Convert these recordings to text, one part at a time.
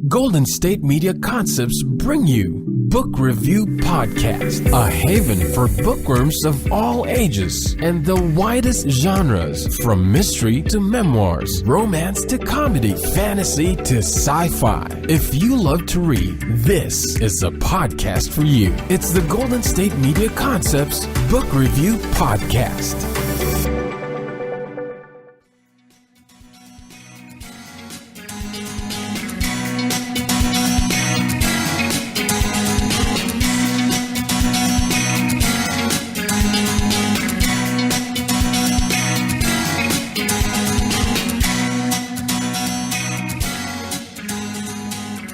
Golden State Media Concepts bring you Book Review Podcast, a haven for bookworms of all ages and the widest genres, from mystery to memoirs, romance to comedy, fantasy to sci-fi. If you love to read, this is a podcast for you. It's the Golden State Media Concepts Book Review Podcast.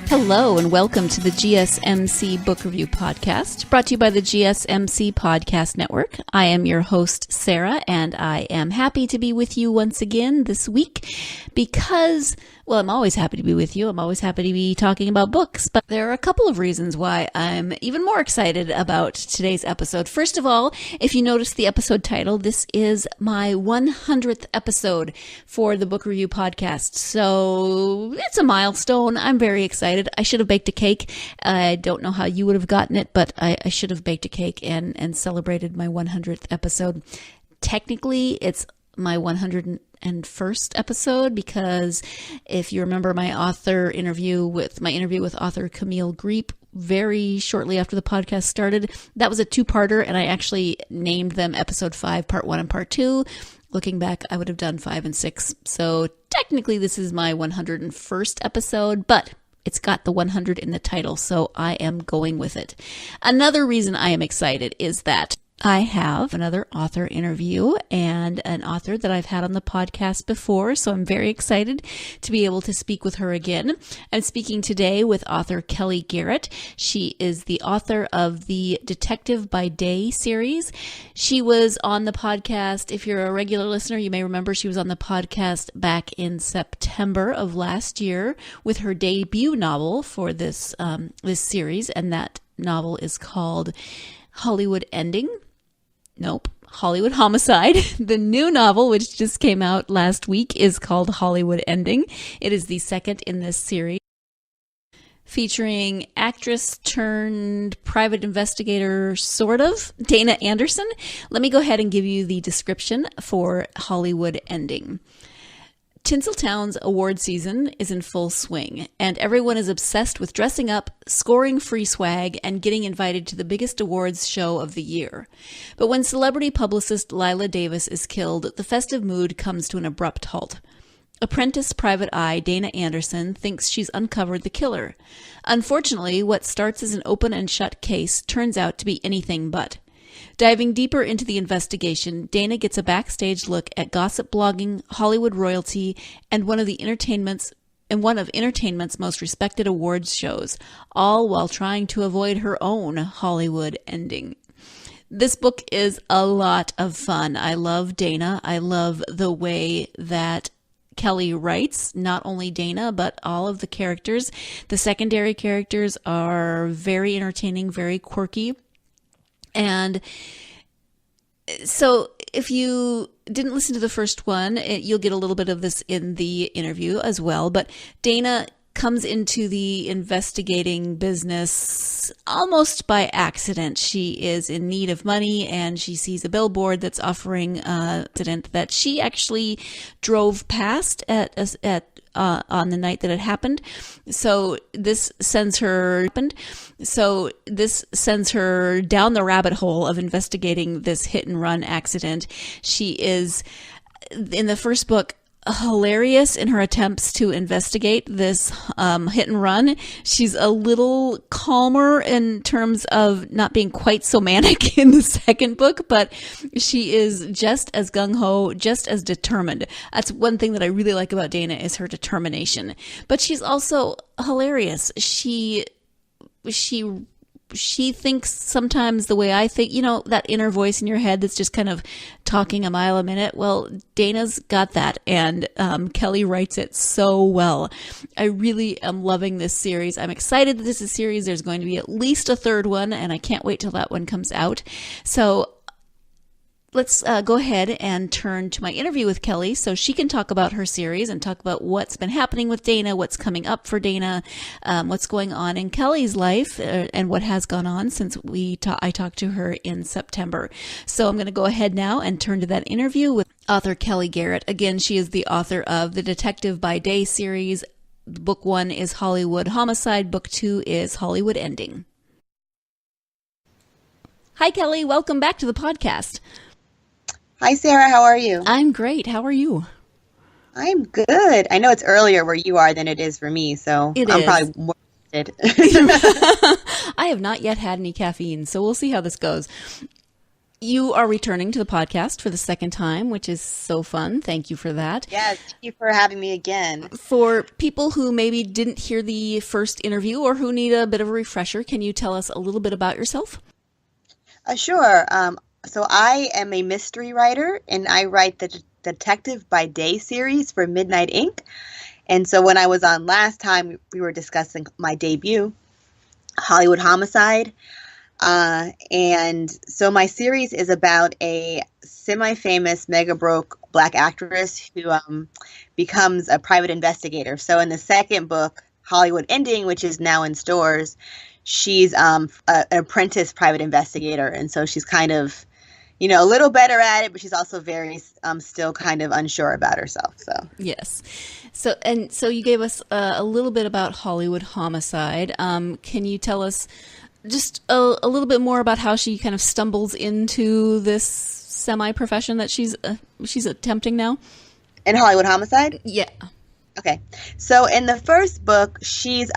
Hello and welcome to the GSMC Book Review Podcast, brought to you by the GSMC Podcast Network. I am your host, Sarah, and I am happy to be with you once again this week because, well, I'm always happy to be with you. I'm always happy to be talking about books, but there are a couple of reasons why I'm even more excited about today's episode. First of all, if you notice the episode title, this is my 100th episode for the Book Review Podcast. So it's a milestone. I'm very excited. I should have baked a cake. I don't know how you would have gotten it, but I should have baked a cake and celebrated my 100th episode. Technically, it's my 101st episode, because if you remember my interview with author Camille Greep, very shortly after the podcast started, that was a two-parter, and I actually named them episode 5, part 1 and part 2. Looking back, I would have done 5 and 6. So technically this is my 101st episode, but it's got the 100 in the title, so I am going with it. Another reason I am excited is that I have another author interview and an author that I've had on the podcast before, so I'm very excited to be able to speak with her again. I'm speaking today with author Kellye Garrett. She is the author of the Detective by Day series. She was on the podcast. If you're a regular listener, you may remember she was on the podcast back in September of last year with her debut novel for this series, and that novel is called Hollywood Ending. Nope. Hollywood Homicide. The new novel, which just came out last week, is called Hollywood Ending. It is the second in this series, featuring actress-turned-private-investigator, sort of, Dayna Anderson. Let me go ahead and give you the description for Hollywood Ending. Tinseltown's award season is in full swing, and everyone is obsessed with dressing up, scoring free swag, and getting invited to the biggest awards show of the year. But when celebrity publicist Lila Davis is killed, the festive mood comes to an abrupt halt. Apprentice private eye Dayna Anderson thinks she's uncovered the killer. Unfortunately, what starts as an open and shut case turns out to be anything but. Diving deeper into the investigation, Dayna gets a backstage look at gossip blogging, Hollywood royalty, and one of entertainment's most respected awards shows, all while trying to avoid her own Hollywood ending. This book is a lot of fun. I love Dayna. I love the way that Kellye writes, not only Dayna, but all of the characters. The secondary characters are very entertaining, very quirky. And so if you didn't listen to the first one, you'll get a little bit of this in the interview as well. But Dayna comes into the investigating business almost by accident. She is in need of money, and she sees a billboard that's offering an incident that she actually drove past on the night that it happened. So this sends her down the rabbit hole of investigating this hit and run accident. She is, in the first book, hilarious in her attempts to investigate this hit and run. She's a little calmer in terms of not being quite so manic in the second book, but she is just as gung-ho, just as determined. That's one thing that I really like about Dayna, is her determination. But she's also hilarious. She thinks sometimes the way I think, that inner voice in your head that's just kind of talking a mile a minute. Well, Dayna's got that, and Kellye writes it so well. I really am loving this series. I'm excited that this is a series. There's going to be at least a third one, and I can't wait till that one comes out. So let's go ahead and turn to my interview with Kellye so she can talk about her series and talk about what's been happening with Dayna, what's coming up for Dayna, what's going on in Kellye's life, and what has gone on since I talked to her in September. So I'm going to go ahead now and turn to that interview with author Kellye Garrett. Again, she is the author of the Detective by Day series. Book 1 is Hollywood Homicide. Book 2 is Hollywood Ending. Hi, Kellye. Welcome back to the podcast. Hi, Sarah. How are you? I'm great. How are you? I'm good. I know it's earlier where you are than it is for me, so I'm probably more excited. I have not yet had any caffeine, so we'll see how this goes. You are returning to the podcast for the second time, which is so fun. Thank you for that. Yes, thank you for having me again. For people who maybe didn't hear the first interview or who need a bit of a refresher, can you tell us a little bit about yourself? Sure. So I am a mystery writer, and I write the Detective by Day series for Midnight Ink. And so when I was on last time, we were discussing my debut, Hollywood Homicide. And so my series is about a semi-famous, mega-broke Black actress who becomes a private investigator. So in the second book, Hollywood Ending, which is now in stores, she's an apprentice private investigator. And so she's kind of, a little better at it, but she's also very still kind of unsure about herself. So yes. So you gave us a little bit about Hollywood Homicide. Can you tell us just a little bit more about how she kind of stumbles into this semi-profession that she's attempting now? In Hollywood Homicide? Yeah. Okay. So in the first book, she's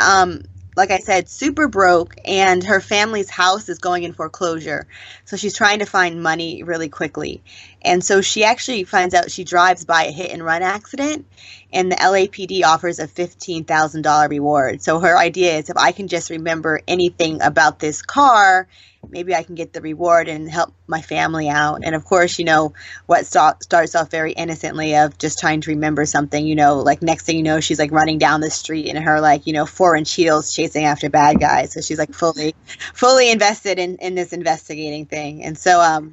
like I said, super broke, and her family's house is going in foreclosure. So she's trying to find money really quickly. And so she actually finds out she drives by a hit and run accident, and the LAPD offers a $15,000 reward. So her idea is, if I can just remember anything about this car, maybe I can get the reward and help my family out. And of course, what starts off very innocently of just trying to remember something, like next thing you know, she's like running down the street in her 4-inch heels chasing after bad guys. So she's like fully invested in this investigating thing. And so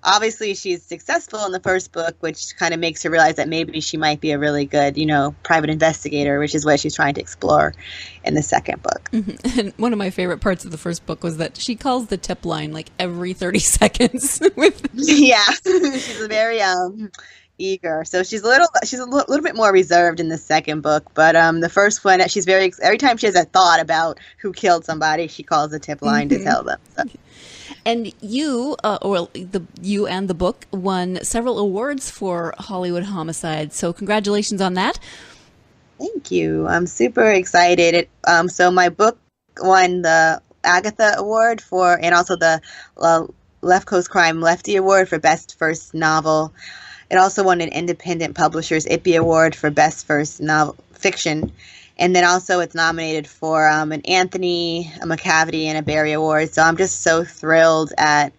obviously she's successful in the first book, which kind of makes her realize that maybe she might be a really good, private investigator, which is what she's trying to explore in the second book. Mm-hmm. And one of my favorite parts of the first book was that she calls the tip line like every 30 seconds. Yeah, she's very eager. So she's a little bit more reserved in the second book, but the first one, she's every time she has a thought about who killed somebody, she calls the tip line to tell them. So. And you and the book won several awards for Hollywood Homicide. So congratulations on that. Thank you. I'm super excited. So my book won the Agatha Award and also the Left Coast Crime Lefty Award for Best First Novel. It also won an Independent Publishers IPPY Award for Best First Novel Fiction. And then also it's nominated for an Anthony, a McCavity, and a Barry Award. So I'm just so thrilled at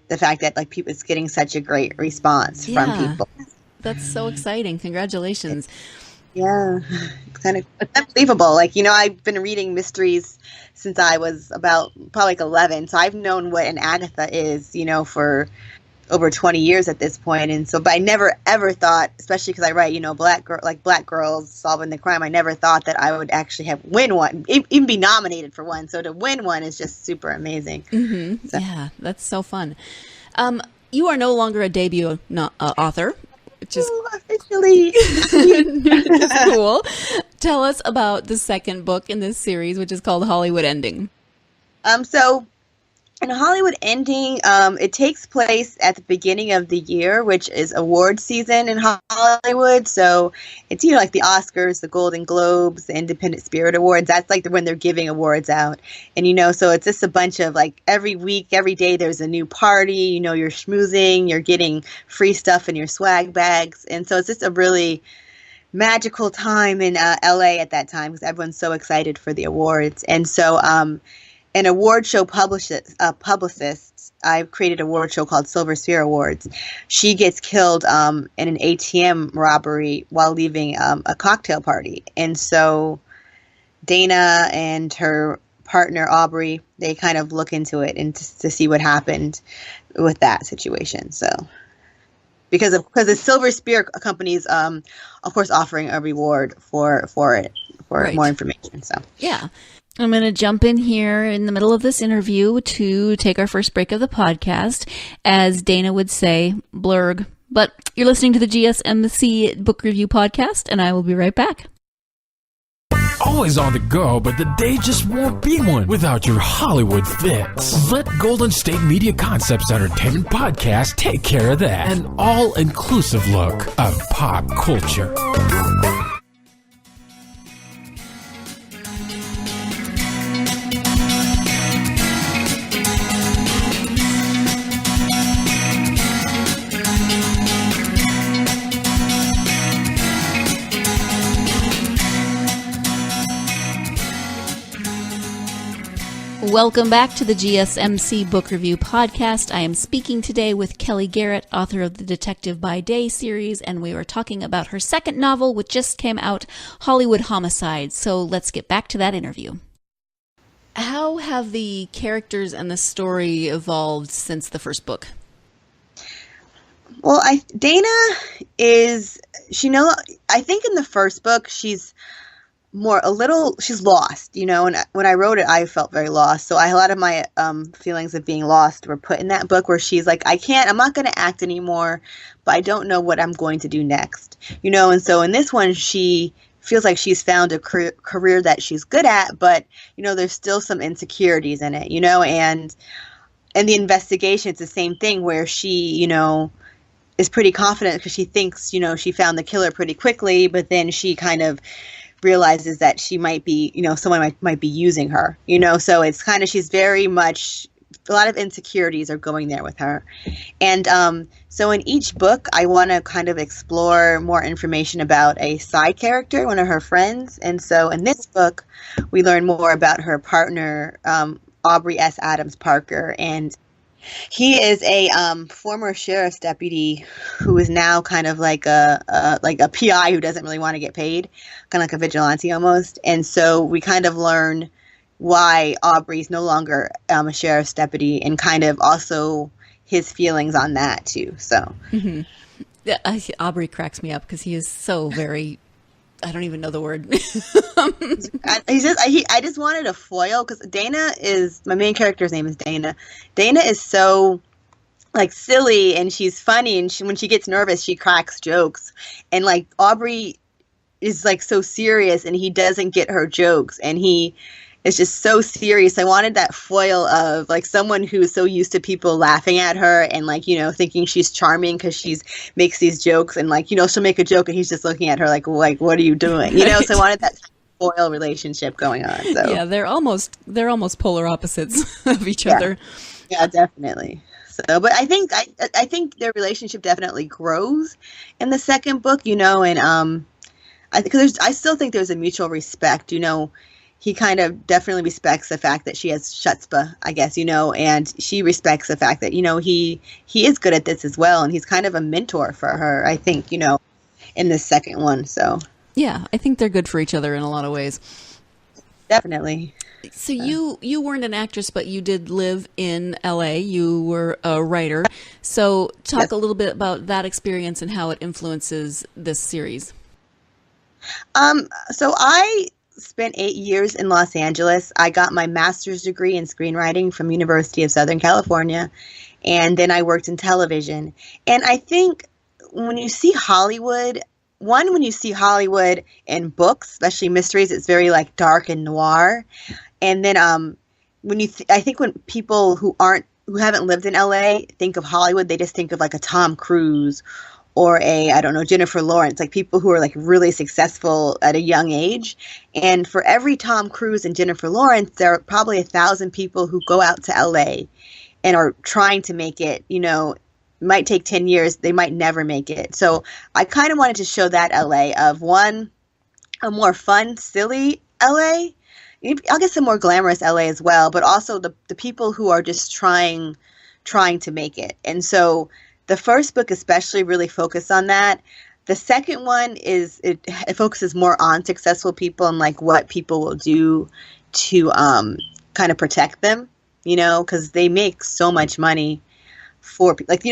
the fact that it's getting such a great response from people. That's so exciting. Congratulations. Yeah, it's unbelievable. I've been reading mysteries since I was about probably 11. So I've known what an Agatha is, for over 20 years at this point. And so, but I never ever thought, especially because I write, black girls solving the crime, I never thought that I would actually win one, even be nominated for one. So to win one is just super amazing. Mm-hmm. So. Yeah, that's so fun. You are no longer a debut author, which is officially cool. Tell us about the second book in this series, which is called Hollywood Ending. So in Hollywood Ending, it takes place at the beginning of the year, which is award season in Hollywood. So it's, like the Oscars, the Golden Globes, the Independent Spirit Awards. That's when they're giving awards out. And, so it's just a bunch of every week, every day, there's a new party, you're schmoozing, you're getting free stuff in your swag bags. And so it's just a really magical time in LA at that time because everyone's so excited for the awards. And so, an award show publicist, I've created an award show called Silver Sphere Awards. She gets killed in an ATM robbery while leaving a cocktail party. And so Dayna and her partner, Aubrey, they kind of look into it and to see what happened with that situation. So because the Silver Spear company is, of course, offering a reward for Right. more information. So Yeah. I'm going to jump in here in the middle of this interview to take our first break of the podcast. As Dayna would say, blurg. But you're listening to the GSMC Book Review Podcast, and I will be right back. Always on the go, but the day just won't be one without your Hollywood fix. Let Golden State Media Concepts Entertainment Podcast take care of that. An all-inclusive look of pop culture. Welcome back to the GSMC Book Review Podcast. I am speaking today with Kellye Garrett, author of the Detective by Day series, and we are talking about her second novel, which just came out, Hollywood Homicide. So let's get back to that interview. How have the characters and the story evolved since the first book? Well, Dayna is, I think in the first book, she's lost, and when I wrote it, I felt very lost. So a lot of my feelings of being lost were put in that book, where she's like, I'm not going to act anymore, but I don't know what I'm going to do next, and so in this one, she feels like she's found a career that she's good at, but, there's still some insecurities in it, and the investigation, it's the same thing where she, is pretty confident because she thinks, she found the killer pretty quickly, but then she kind of realizes that she might be, someone might be using her, so it's kind of, she's very much, a lot of insecurities are going there with her. And so in each book, I want to kind of explore more information about a side character, one of her friends. And so in this book, we learn more about her partner, Aubrey S. Adams Parker, and he is a former sheriff's deputy who is now kind of like a PI who doesn't really want to get paid, kind of like a vigilante almost. And so we kind of learn why Aubrey's no longer a sheriff's deputy, and kind of also his feelings on that too. So Aubrey cracks me up because he is so very, I don't even know the word. I just wanted a foil because my main character's name is Dayna. Dayna is so like silly, and she's funny, and when she gets nervous, she cracks jokes. And like Aubrey is like so serious, and he doesn't get her jokes, and he is just so serious. I wanted that foil of like someone who's so used to people laughing at her and like, thinking she's charming because she's makes these jokes, and like, she'll make a joke and he's just looking at her like what are you doing? Right. So I wanted that foil relationship going on. So yeah, they're almost polar opposites of each other. Yeah, definitely. So, but I think their relationship definitely grows in the second book, and I still think there's a mutual respect, He kind of definitely respects the fact that she has chutzpah, I guess, and she respects the fact that, he is good at this as well. And he's kind of a mentor for her, I think, in the second one. So, yeah, I think they're good for each other in a lot of ways. Definitely. So you weren't an actress, but you did live in LA. You were a writer. So talk a little bit about that experience and how it influences this series. So I spent 8 years in Los Angeles. I got my master's degree in screenwriting from University of Southern California, and then I worked in television. And I think when you see Hollywood in books, especially mysteries, it's very like dark and noir. And then I think when people who haven't lived in LA think of Hollywood, they just think of like a Tom Cruise or Jennifer Lawrence, like people who are like really successful at a young age. And for every Tom Cruise and Jennifer Lawrence, there are probably 1,000 people who go out to LA and are trying to make it, it might take 10 years. They might never make it. So I kind of wanted to show that LA of a more fun, silly LA. I'll get some more glamorous LA as well, but also the people who are just trying to make it. And so the first book especially really focused on that. The second one it focuses more on successful people and like what people will do to kind of protect them, because they make so much money for like,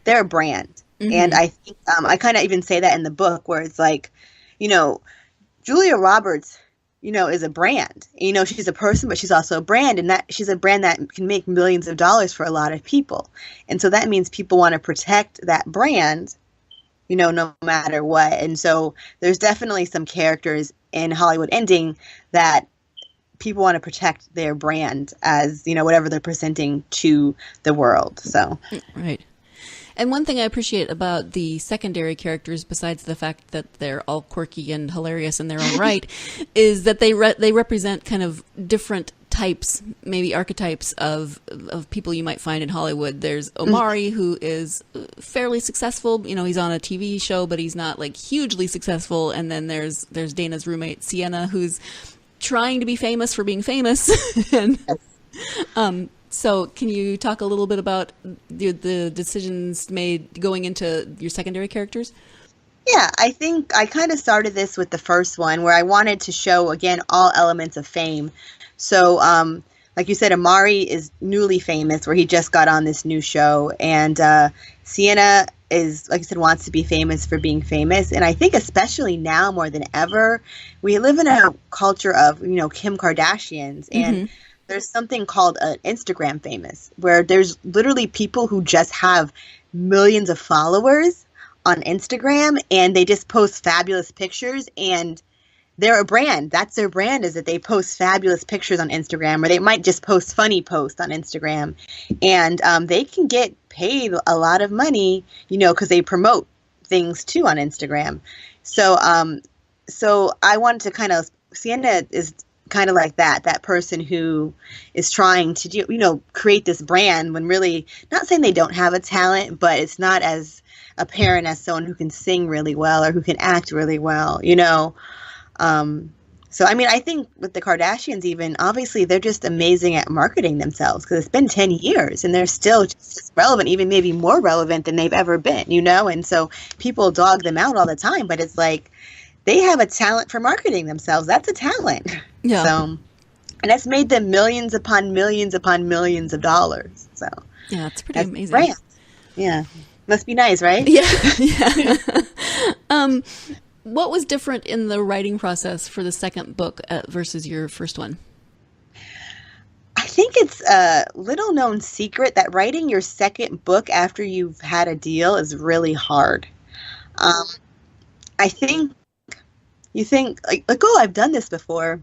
they're a brand. And I think I kind of even say that in the book where it's like, Julia Roberts, is a brand. She's a person, but she's also a brand, and that she's a brand that can make millions of dollars for a lot of people. And so that means people want to protect that brand, no matter what. And so there's definitely some characters in Hollywood Ending that people want to protect their brand as, whatever they're presenting to the world. So, right. And one thing I appreciate about the secondary characters, besides the fact that they're all quirky and hilarious in their own right, is that they represent kind of different types, maybe archetypes of people you might find in Hollywood. There's Omari, who is fairly successful. He's on a TV show, but he's not like hugely successful. And then there's Dana's roommate, Sienna, who's trying to be famous for being famous. And so can you talk a little bit about the decisions made going into your secondary characters? Yeah, I think I kind of started this with the first one where I wanted to show, again, all elements of fame. So, like you said, Omari is newly famous where he just got on this new show. And Sienna is, like I said, wants to be famous for being famous. And I think especially now more than ever, we live in a culture of, Kim Kardashians. And there's something called an Instagram famous, where there's literally people who just have millions of followers on Instagram, and they just post fabulous pictures, and they're a brand. That's their brand, is that they post fabulous pictures on Instagram, or they might just post funny posts on Instagram, and they can get paid a lot of money, because they promote things too on Instagram. So, so I wanted to kind of, Sienna is kind of like that person who is trying to do, create this brand when really, not saying they don't have a talent, but it's not as apparent as someone who can sing really well or who can act really well, So, I mean, I think with the Kardashians even, obviously they're just amazing at marketing themselves because it's been 10 years and they're still just as relevant, even maybe more relevant than they've ever been, And so people dog them out all the time, but it's like, they have a talent for marketing themselves. That's a talent. Yeah. So, and that's made them millions upon millions upon millions of dollars. So yeah, it's pretty amazing. Brand. Yeah. Must be nice, right? Yeah. Yeah. What was different in the writing process for the second book versus your first one? I think it's a little known secret that writing your second book after you've had a deal is really hard. I think you think like, oh, I've done this before.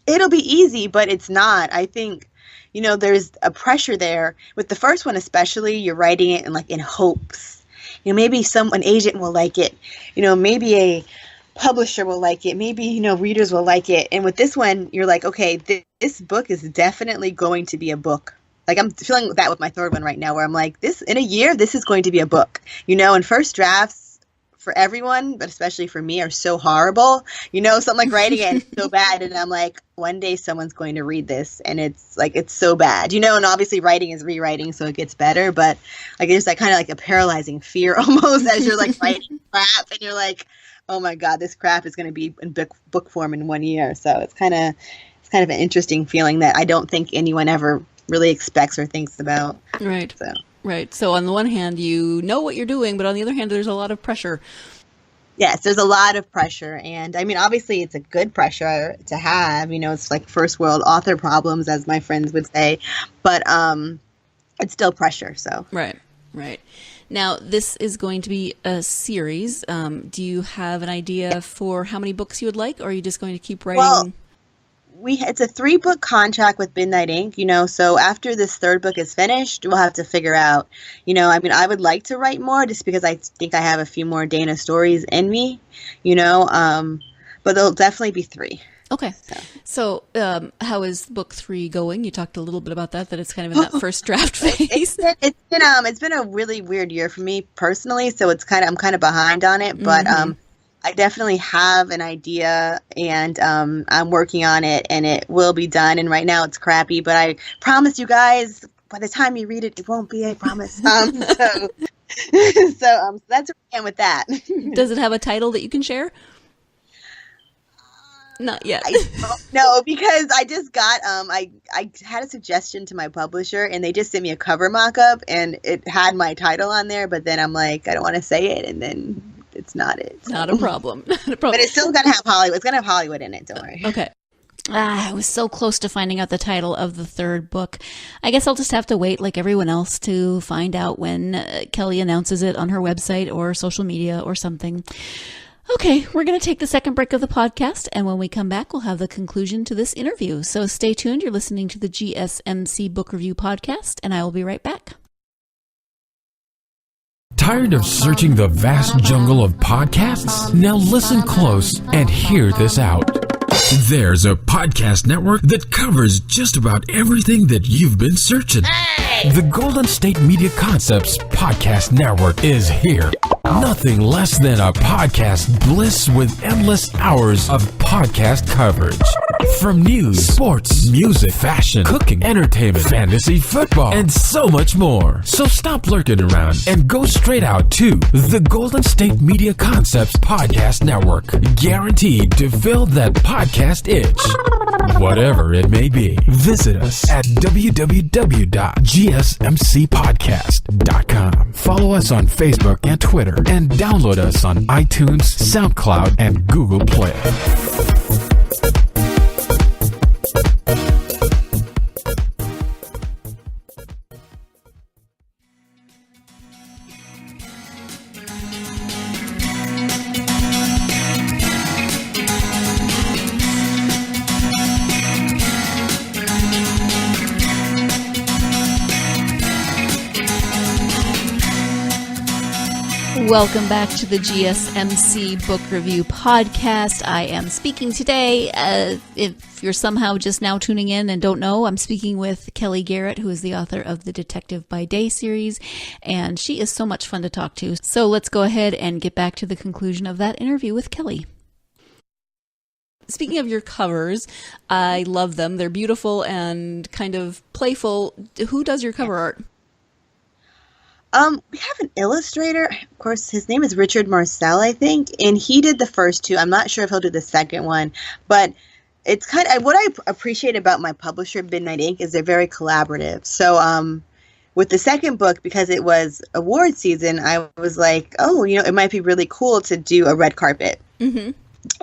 It'll be easy, but it's not. I think, there's a pressure there. With the first one especially, you're writing it in hopes. Maybe an agent will like it. Maybe a publisher will like it. Maybe, readers will like it. And with this one, you're like, okay, this book is definitely going to be a book. Like, I'm feeling that with my third one right now, where I'm like, in a year, this is going to be a book. And first drafts for everyone, but especially for me, are so horrible. So I'm like writing it and it's so bad. And I'm like, one day someone's going to read this and it's so bad, and obviously writing is rewriting, so it gets better. But there's that kind of like a paralyzing fear almost as you're like writing crap and you're like, oh my God, this crap is going to be in book form in 1 year. So it's kind of an interesting feeling that I don't think anyone ever really expects or thinks about. Right. Right. So on the one hand, you know what you're doing, but on the other hand, there's a lot of pressure. Yes, there's a lot of pressure. And I mean, obviously, it's a good pressure to have. It's like first world author problems, as my friends would say. But it's still pressure. So Right. Now, this is going to be a series. Do you have an idea for how many books you would like, or are you just going to keep writing? Well, it's a 3-book contract with Midnight Ink, so after this third book is finished, we'll have to figure out, I would like to write more just because I think I have a few more Dayna stories in me, but there'll definitely be 3. Okay. So how is book 3 going? You talked a little bit about that it's kind of in that first draft phase. It's been a really weird year for me personally, so I'm kind of behind on it, but I definitely have an idea, and I'm working on it, and it will be done. And right now it's crappy, but I promise you guys, by the time you read it, it won't be, I promise. So that's where I am with that. Does it have a title that you can share? Not yet. I don't know, because I just got I had a suggestion to my publisher, and they just sent me a cover mock-up, and it had my title on there, but then I'm like, I don't want to say it, and then it's not it. So. Not a problem. Not a problem. But it's still gonna have Hollywood. It's gonna have Hollywood in it. Don't worry. Okay. I was so close to finding out the title of the third book. I guess I'll just have to wait, like everyone else, to find out when Kellye announces it on her website or social media or something. Okay, we're going to take the second break of the podcast, and when we come back, we'll have the conclusion to this interview. So stay tuned. You're listening to the GSMC Book Review Podcast, and I will be right back. Tired of searching the vast jungle of podcasts? Now listen close and hear this out. There's a podcast network that covers just about everything that you've been searching. Hey! The Golden State Media Concepts Podcast Network is here. Nothing less than a podcast bliss with endless hours of podcast coverage. From news, sports, music, fashion, cooking, entertainment, fantasy, football, and so much more. So stop lurking around and go straight out to the Golden State Media Concepts Podcast Network. Guaranteed to fill that podcast itch. Whatever it may be. Visit us at www.gsmcpodcast.com. Follow us on Facebook and Twitter, and download us on iTunes, SoundCloud, and Google Play. Welcome back to the GSMC Book Review Podcast. I am speaking today, if you're somehow just now tuning in and don't know, I'm speaking with Kellye Garrett, who is the author of the Detective by Day series, and she is so much fun to talk to. So let's go ahead and get back to the conclusion of that interview with Kellye. Speaking of your covers, I love them. They're beautiful and kind of playful. Who does your cover art? We have an illustrator. Of course, his name is Richard Marcel, I think, and he did the first two. I'm not sure if he'll do the second one, but it's kind of what I appreciate about my publisher, Midnight Ink, is they're very collaborative. So, with the second book, because it was award season, I was like, oh, it might be really cool to do a red carpet. Mm-hmm.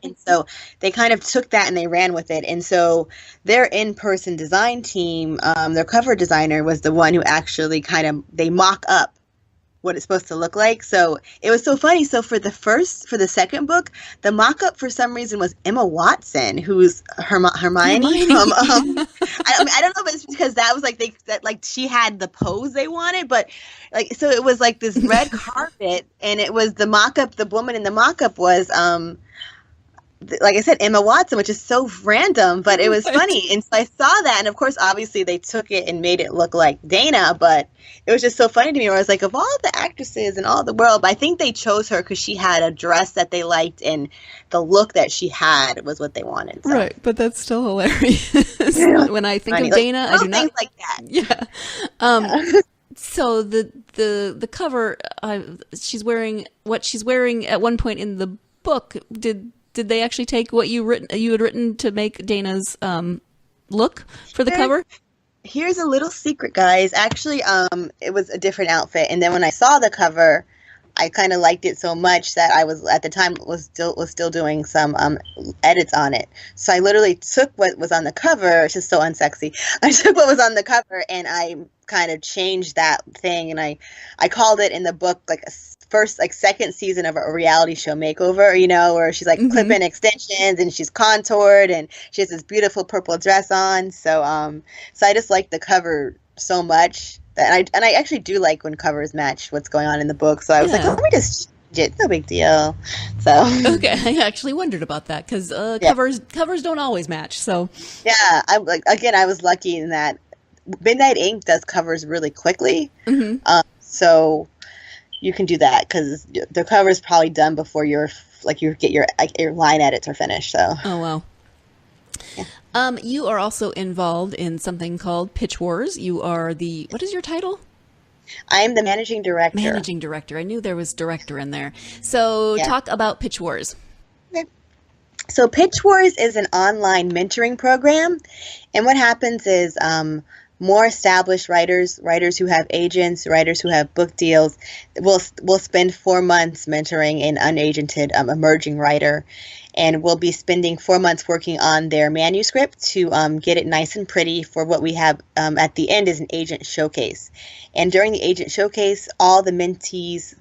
And so they kind of took that and they ran with it. And so their in-person design team, their cover designer was the one who actually they mock up what it's supposed to look like. So it was so funny. So for the second book, the mock-up for some reason was Emma Watson, who's Hermione. From, I don't know if it's because that was she had the pose they wanted, but so it was like this red carpet, and it was the mock-up. The woman in the mock-up was like I said, Emma Watson, which is so random, but it was funny. And so I saw that, and of course, obviously, they took it and made it look like Dayna, but it was just so funny to me, where I was like, of all the actresses in all the world, but I think they chose her because she had a dress that they liked, and the look that she had was what they wanted. So. Right, but that's still hilarious. When I think of Dayna, I do not things like that. Yeah. So the cover, she's wearing what she's wearing at one point in the book. Did they actually take what you had written to make Dayna's look for the cover? Here's a little secret, guys. Actually, it was a different outfit, and then when I saw the cover, I kind of liked it so much that I was at the time was still doing some edits on it. So I literally took what was on the cover. It's just so unsexy. I took what was on the cover and I kind of changed that thing, and I called it in the book like a second season of a reality show makeover, where she's like clipping extensions and she's contoured and she has this beautiful purple dress on. So I just like the cover so much that I actually do like when covers match what's going on in the book. So I was like, let me just change it. No big deal. So okay, I actually wondered about that because covers don't always match. So yeah, I was lucky in that Midnight Ink does covers really quickly. Mm-hmm. So you can do that because the cover is probably done before you get your line edits are finished. So. Oh wow. Yeah. You are also involved in something called Pitch Wars. You are what is your title? I am the managing director. Managing director. I knew there was director in there. So talk about Pitch Wars. Okay. So Pitch Wars is an online mentoring program, and what happens is more established writers who have agents, writers who have book deals, will spend 4 months mentoring an unagented emerging writer, and we'll be spending 4 months working on their manuscript to get it nice and pretty for what we have at the end is an agent showcase. And during the agent showcase, all the mentees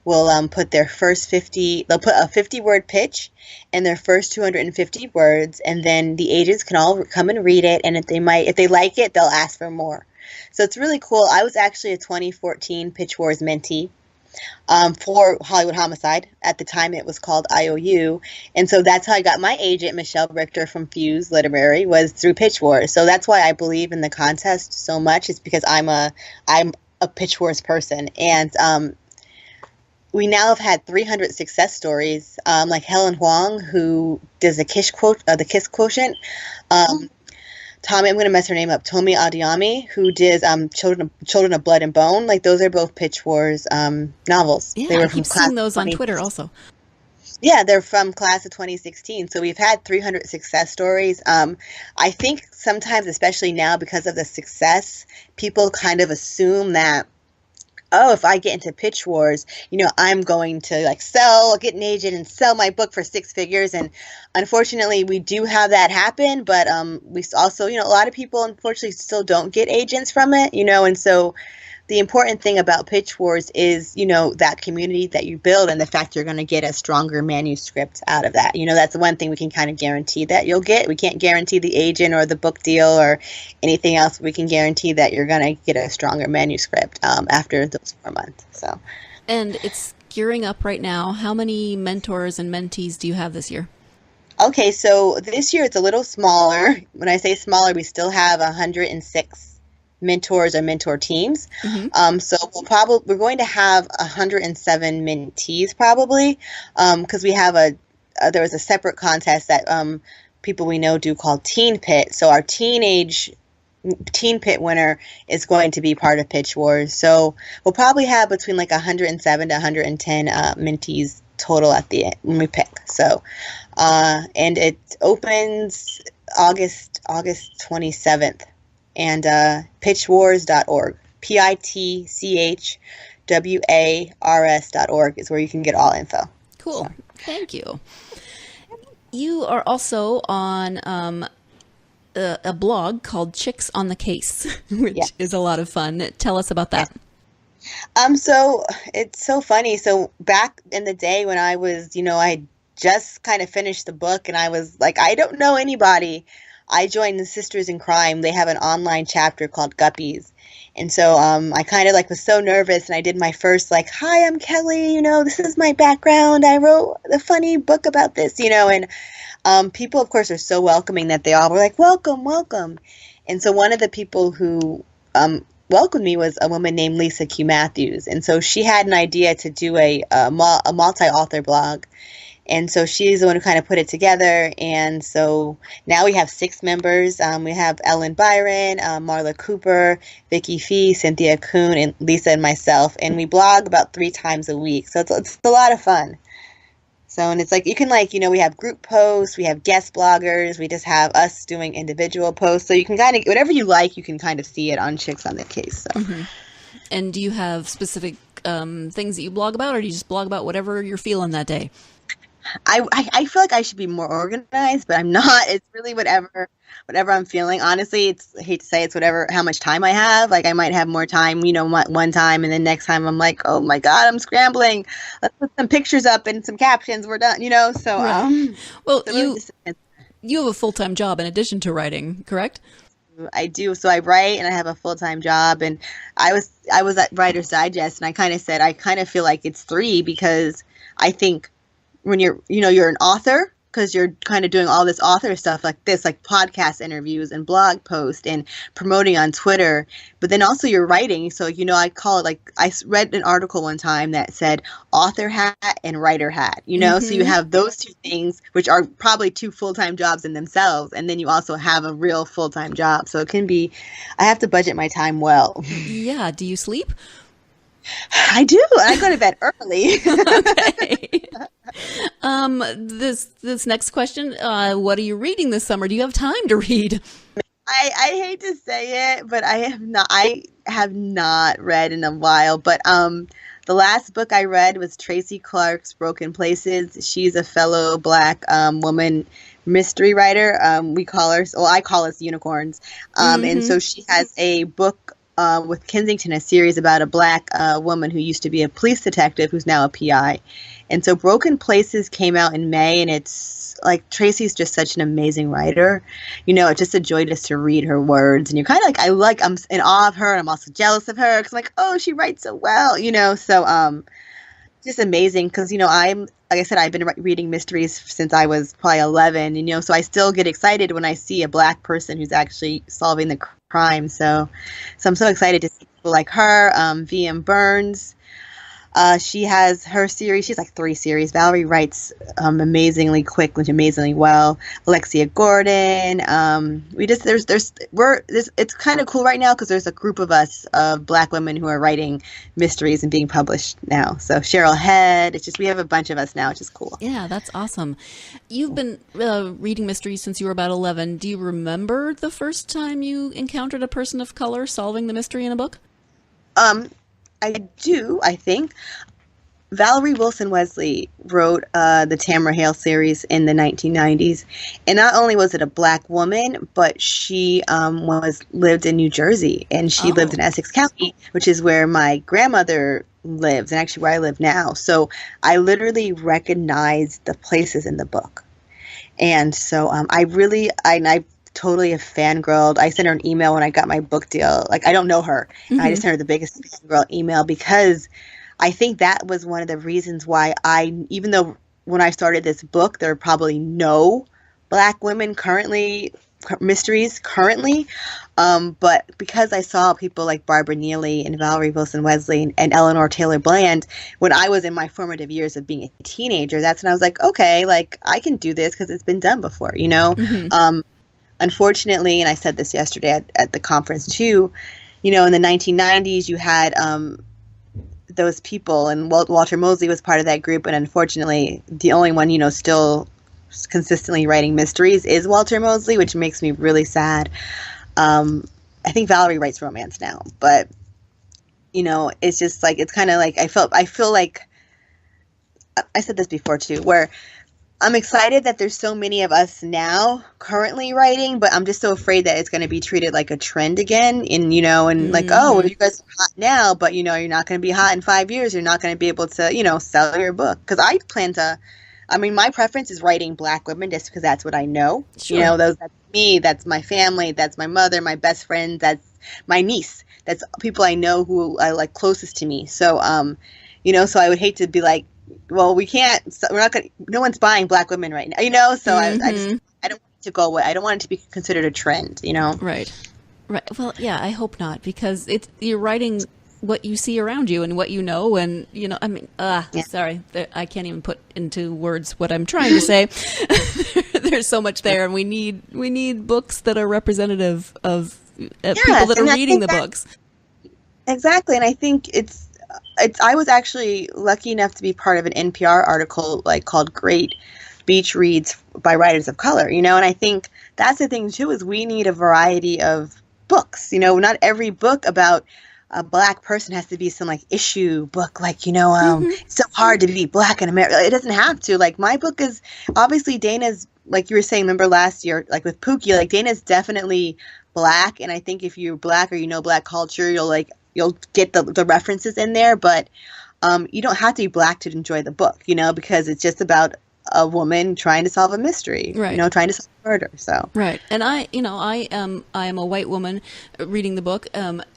will put their first 50, they'll put a 50-word pitch and their first 250 words, and then the agents can all come and read it, and if they like it, they'll ask for more. So it's really cool. I was actually a 2014 Pitch Wars mentee for Hollywood Homicide. At the time, it was called IOU, and so that's how I got my agent, Michelle Richter from Fuse Literary, was through Pitch Wars. So that's why I believe in the contest so much. It's because I'm a Pitch Wars person, and we now have had 300 success stories, like Helen Huang, who does the Kiss Quotient. Tommy, I'm going to mess her name up. Tomi Adeyemi, who did Children of Blood and Bone. Like, those are both Pitch Wars novels. Yeah, they were I keep seeing those on Twitter also. Yeah, they're from class of 2016. So we've had 300 success stories. I think sometimes, especially now, because of the success, people kind of assume that, oh, if I get into Pitch Wars, I'm going to get an agent and sell my book for 6 figures. And unfortunately, we do have that happen. But we also, a lot of people, unfortunately, still don't get agents from it, and so the important thing about Pitch Wars is, that community that you build and the fact you're going to get a stronger manuscript out of that. That's the one thing we can kind of guarantee that you'll get. We can't guarantee the agent or the book deal or anything else. We can guarantee that you're going to get a stronger manuscript after those 4 months. So, and it's gearing up right now. How many mentors and mentees do you have this year? Okay, so this year it's a little smaller. When I say smaller, we still have 106 mentors or mentor teams. Mm-hmm. So we're going to have 107 mentees probably, because we have there was a separate contest that people we know do called Teen Pit. So our Teen Pit winner is going to be part of Pitch Wars. So we'll probably have between 107 to 110 mentees total at the end when we pick. So and it opens August 27th. And pitchwars.org, pitchwars.org is where you can get all info. Cool. So. Thank you. You are also on a blog called Chicks on the Case, which is a lot of fun. Tell us about that. So it's so funny. So back in the day when I was, I just kind of finished the book and I was like, I don't know anybody. I joined the Sisters in Crime. They have an online chapter called Guppies. And so I kind of was so nervous, and I did my first hi, I'm Kellye, this is my background. I wrote a funny book about this, and people, of course, are so welcoming that they all were like, welcome, welcome. And so one of the people who welcomed me was a woman named Lisa Q. Matthews. And so she had an idea to do a multi-author blog. And so she's the one who kind of put it together. And so now we have 6 members. We have Ellen Byron, Marla Cooper, Vicky Fee, Cynthia Kuhn, and Lisa and myself. And we blog about 3 times a week. So it's a lot of fun. So, and it's you can we have group posts, we have guest bloggers, we just have us doing individual posts. So you can kind of, whatever you like, you can kind of see it on Chicks on the Case. So. Mm-hmm. And do you have specific things that you blog about, or do you just blog about whatever you're feeling that day? I feel like I should be more organized, but I'm not. It's really whatever I'm feeling. Honestly, I hate to say it's whatever, how much time I have. I might have more time, one time, and then next time I'm like, oh my God, I'm scrambling. Let's put some pictures up and some captions. We're done, So, right. Well, so you have a full-time job in addition to writing, correct? I do. So I write and I have a full-time job, and I was at Writer's Digest, and I kind of said, I kind of feel like it's 3 because I think when you're an author, because you're kind of doing all this author stuff like this, like podcast interviews and blog posts and promoting on Twitter, but then also you're writing. So, I call it I read an article one time that said author hat and writer hat, Mm-hmm. So you have those 2 things, which are probably 2 full-time jobs in themselves. And then you also have a real full-time job. So it can be, I have to budget my time well. Yeah. Do you sleep? I do. I go to bed early. Okay. This next question, what are you reading this summer? Do you have time to read? I hate to say it, but I have not read in a while. But the last book I read was Tracy Clark's Broken Places. She's a fellow Black woman mystery writer. I call us unicorns. And so she has a book with Kensington, a series about a Black woman who used to be a police detective who's now a PI. And so Broken Places came out in May, and it's like Tracy's just such an amazing writer. It's just a joy just to read her words. And you're kind of like, I'm in awe of her, and I'm also jealous of her because I'm like, oh, she writes so well, So just amazing because, like I said, I've been reading mysteries since I was probably 11, so I still get excited when I see a Black person who's actually solving the crime. So I'm so excited to see people like her, V.M. Burns. She has her series. She's like 3 series. Valerie writes amazingly quick, amazingly well. Alexia Gordon. It's kind of cool right now because there's a group of us of Black women who are writing mysteries and being published now. So Cheryl Head. It's just we have a bunch of us now, which is cool. Yeah, that's awesome. You've been reading mysteries since you were about 11. Do you remember the first time you encountered a person of color solving the mystery in a book? I do, I think. Valerie Wilson Wesley wrote the Tamara Hale series in the 1990s. And not only was it a Black woman, but she lived in New Jersey. And she lived in Essex County, which is where my grandmother lives, and actually where I live now. So I literally recognized the places in the book. And so I totally have fangirled. I sent her an email when I got my book deal. Like, I don't know her. Mm-hmm. I just sent her the biggest fangirl email because I think that was one of the reasons why even though when I started this book, there are probably no Black women mysteries currently. But because I saw people like Barbara Neely and Valerie Wilson Wesley and Eleanor Taylor Bland, when I was in my formative years of being a teenager, that's when I was like, okay, like I can do this because it's been done before, Mm-hmm. Unfortunately, and I said this yesterday at the conference too, in the 1990s, you had those people, and Walter Mosley was part of that group, and unfortunately, the only one, still consistently writing mysteries is Walter Mosley, which makes me really sad. I think Valerie writes romance now, but, it's just like, it's kind of like, I feel like, I said this before too, where I'm excited that there's so many of us now currently writing, but I'm just so afraid that it's going to be treated like a trend again. And, like, oh, well, you guys are hot now, but, you're not going to be hot in 5 years. You're not going to be able to, sell your book. Because my preference is writing Black women just because that's what I know. Sure. That's me, that's my family, that's my mother, my best friend, that's my niece. That's people I know who I like closest to me. So, so I would hate to be like, well, we can't, we're not going to, no one's buying Black women right now, so Mm-hmm. I don't want it to go away. I don't want it to be considered a trend, Right. Well, yeah, I hope not, because you're writing what you see around you and what you know, and, sorry, I can't even put into words what I'm trying to say. There's so much there, and we need books that are representative of people that are reading the books. Exactly, and I think I was actually lucky enough to be part of an NPR article called Great Beach Reads by Writers of Color, and I think that's the thing too, is we need a variety of books. Not every book about a Black person has to be some issue book, it's so hard to be Black in America. It doesn't have to. My book is obviously Dayna's, like you were saying, remember last year, with Pookie, Dayna's definitely Black, and I think if you're Black or Black culture, you'll get the references in there, but you don't have to be Black to enjoy the book, because it's just about a woman trying to solve a mystery, right. Trying to solve a murder. So right, and I am a white woman reading the book,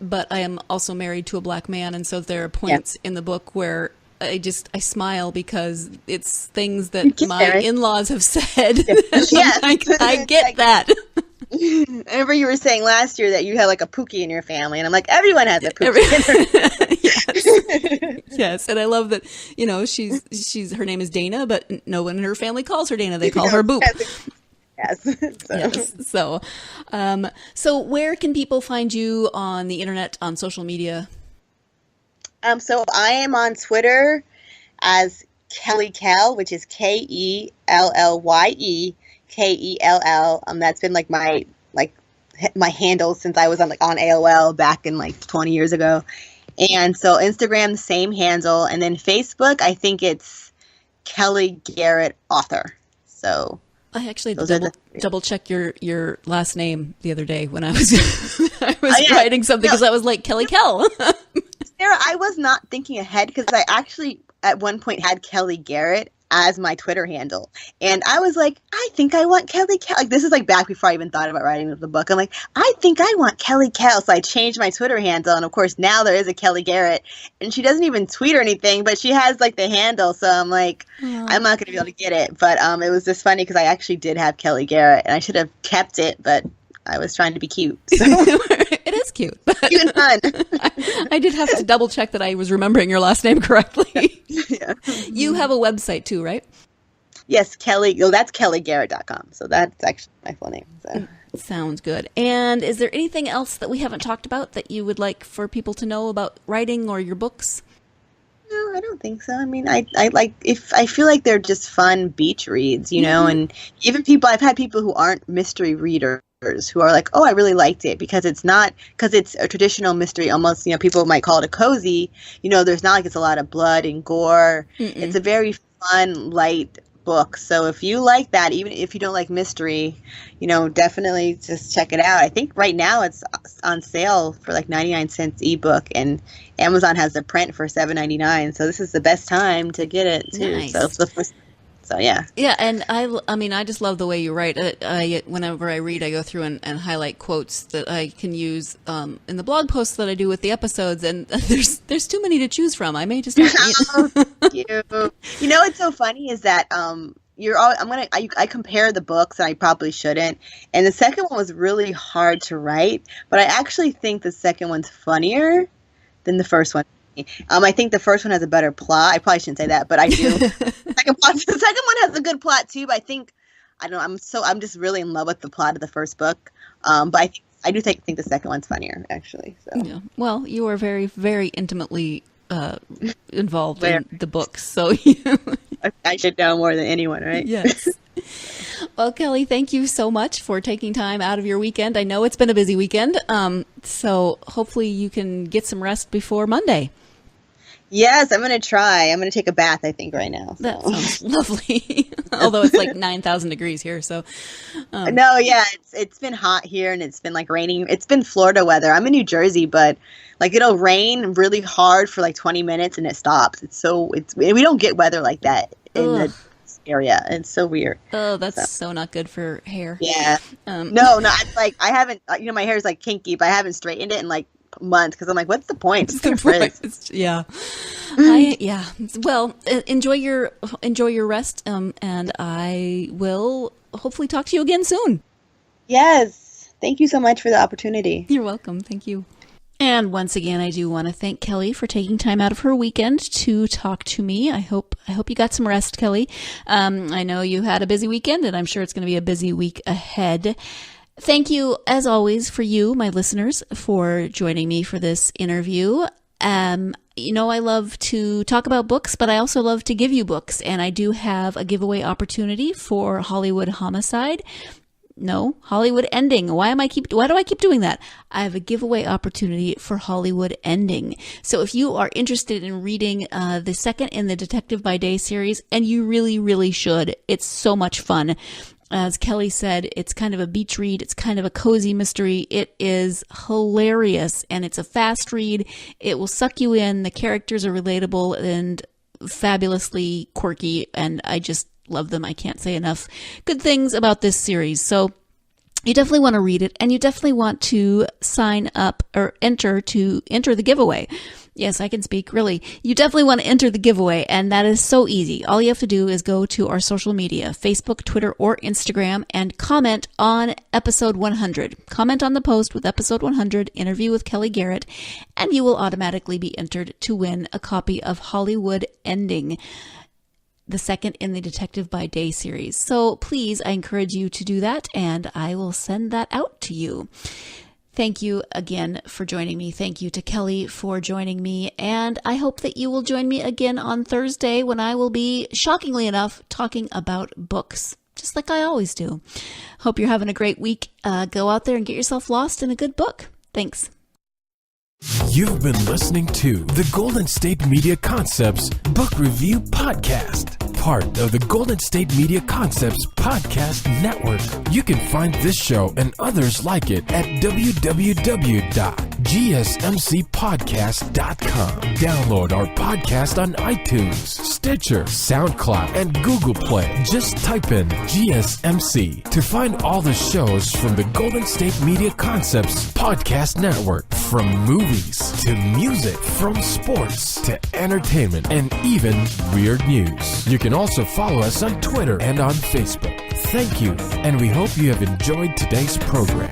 but I am also married to a Black man, and so there are points in the book where I smile because it's things that my in-laws have said. Yeah, I get that. I remember you were saying last year that you had a Pookie in your family, and I'm like, everyone has a Pookie. Yes, and I love that. She's her name is Dayna, but no one in her family calls her Dayna. They call her Boop. Yes. So where can people find you on the internet, on social media? So I am on Twitter as Kellye Kell, which is KELLYE KELL. That's been like my handle since I was on AOL back in 20 years ago. And so Instagram, the same handle, and then Facebook, I think it's Kellye Garrett author. So I actually double check your last name the other day when I was writing something because I was like Kellye Kell. Sarah, I was not thinking ahead because I actually at one point had Kellye Garrett as my Twitter handle. And I was like, I think I want Kellye Kell. This is back before I even thought about writing the book. I'm like, I think I want Kellye Kell. So I changed my Twitter handle. And of course, now there is a Kellye Garrett. And she doesn't even tweet or anything, but she has the handle. So I'm like, I'm not going to be able to get it. But it was just funny because I actually did have Kellye Garrett. And I should have kept it, but I was trying to be cute. So. It is cute. Cute and fun. I did have to double check that I was remembering your last name correctly. Yeah. You have a website too, right? Yes, Kellye. Oh, that's KellyeGarrett.com. So that's actually my full name. So. Sounds good. And is there anything else that we haven't talked about that you would like for people to know about writing or your books? No, I don't think so. I mean, I feel like they're just fun beach reads, and even I've had people who aren't mystery readers who are like, oh, I really liked it because it's a traditional mystery. Almost, people might call it a cozy. There's not it's a lot of blood and gore. Mm-mm. It's a very fun, light book. So if you like that, even if you don't like mystery, definitely just check it out. I think right now it's on sale for 99 cents ebook, and Amazon has the print for $7.99. So this is the best time to get it too. Nice. So it's the first. So yeah. Yeah, and I mean, I just love the way you write. Whenever I read, I go through and highlight quotes that I can use in the blog posts that I do with the episodes. And there's too many to choose from. I may just have to. What's so funny is that I compare the books, and I probably shouldn't. And the second one was really hard to write, but I actually think the second one's funnier than the first one. I think the first one has a better plot. I probably shouldn't say that, but I do. The second one has a good plot too. But I'm just really in love with the plot of the first book. But I do think the second one's funnier actually. So. Yeah. Well, you are very, very intimately involved in the books, so I should know more than anyone, right? Yes. Well, Kellye, thank you so much for taking time out of your weekend. I know it's been a busy weekend, so hopefully you can get some rest before Monday. Yes, I'm going to try. I'm going to take a bath, I think, right now. So. That sounds lovely. Although it's 9,000 degrees here, so. No, yeah, it's been hot here, and it's been raining. It's been Florida weather. I'm in New Jersey, but it'll rain really hard for 20 minutes, and it stops. We don't get weather like that in the area. It's so weird. Oh, that's so not good for hair. Yeah. No, I haven't. My hair is kinky, but I haven't straightened it in months because I'm what's the point? Yeah. Yeah. Well, enjoy your rest, and I will hopefully talk to you again soon. Yes. Thank you so much for the opportunity. You're welcome. Thank you. And once again, I do want to thank Kellye for taking time out of her weekend to talk to me. I hope you got some rest, Kellye. I know you had a busy weekend, and I'm sure it's going to be a busy week ahead. Thank you, as always, for you, my listeners, for joining me for this interview. I love to talk about books, but I also love to give you books. And I do have a giveaway opportunity for Hollywood Homicide. No, Hollywood Ending. Why do I keep doing that? I have a giveaway opportunity for Hollywood Ending. So if you are interested in reading the second in the Detective by Day series, and you really, really should, it's so much fun. As Kellye said, it's kind of a beach read. It's kind of a cozy mystery. It is hilarious, and it's a fast read. It will suck you in. The characters are relatable and fabulously quirky, and I just love them. I can't say enough good things about this series. So you definitely want to read it, and you definitely want to sign up or enter the giveaway. Yes, I can speak, really. You definitely want to enter the giveaway, and that is so easy. All you have to do is go to our social media, Facebook, Twitter, or Instagram, and comment on episode 100. Comment on the post with episode 100, Interview with Kellye Garrett, and you will automatically be entered to win a copy of Hollywood Ending, the second in the Detective by Day series. So please, I encourage you to do that, and I will send that out to you. Thank you again for joining me. Thank you to Kellye for joining me. And I hope that you will join me again on Thursday when I will be, shockingly enough, talking about books, just like I always do. Hope you're having a great week. Go out there and get yourself lost in a good book. Thanks. You've been listening to the Golden State Media Concepts Book Review Podcast, part of the Golden State Media Concepts Podcast Network. You can find this show and others like it at www.gsmcpodcast.com. Download our podcast on iTunes, Stitcher, SoundCloud, and Google Play. Just type in GSMC to find all the shows from the Golden State Media Concepts Podcast Network, from movies to music, from sports to entertainment, and even weird news. You can also follow us on Twitter and on Facebook. Thank you, and we hope you have enjoyed today's program.